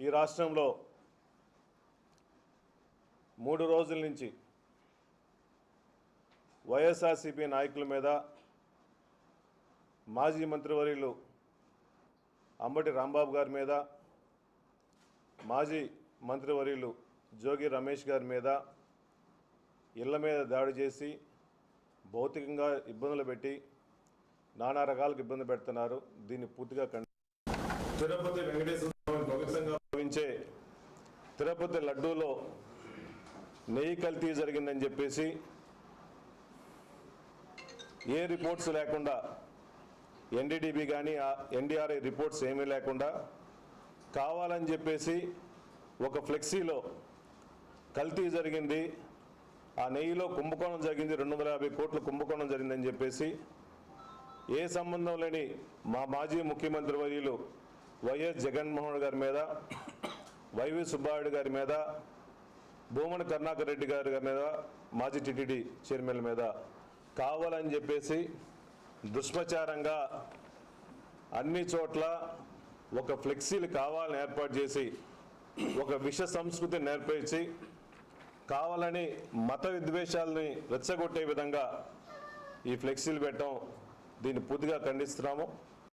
ఈ రాష్ట్రంలో 3 రోజుల నుంచి వైఎస్ఆర్సీపీ నాయకుల మీద మాజీ మంత్రివర్యులు అంబటి రాంబాబు గారి మీద, మాజీ మంత్రివర్యులు జోగి రమేష్ గారి మీద ఇళ్ల మీద దాడి చేసి భౌతికంగా ఇబ్బందులు పెట్టి నానా రకాలకు ఇబ్బంది పెడుతున్నారు. దీన్ని పూర్తిగా తిరుపతి వెంకటేశ్వర స్వామిని పవిత్రంగా భావించే తిరుపతి లడ్డూలో నెయ్యి కల్తీ జరిగిందని చెప్పేసి ఏ రిపోర్ట్స్ లేకుండా, ఎన్డీడీబీ కానీ ఎన్డీఆర్ఐ రిపోర్ట్స్ ఏమీ లేకుండా కావాలని చెప్పేసి ఒక ఫ్లెక్సీలో కల్తీ జరిగింది, ఆ నెయ్యిలో కుంభకోణం జరిగింది, 250 కోట్ల కుంభకోణం జరిగిందని చెప్పేసి ఏ సంబంధం లేని మా మాజీ ముఖ్యమంత్రి వర్యులు వైఎస్ జగన్మోహన్ గారి మీద, వైవి సుబ్బారెడ్డి గారి మీద, భూమన కరుణాకర్ రెడ్డి గారి మీద, మాజీ టీటీడీ చైర్మన్ మీద కావాలని చెప్పేసి దుష్ప్రచారంగా అన్ని చోట్ల ఒక ఫ్లెక్సీలు కావాలని ఏర్పాటు చేసి ఒక విష సంస్కృతిని నేర్పించి కావాలని మత విద్వేషాలని రెచ్చగొట్టే విధంగా ఈ ఫ్లెక్సీలు పెట్టడం, దీన్ని పూర్తిగా ఖండిస్తున్నాము.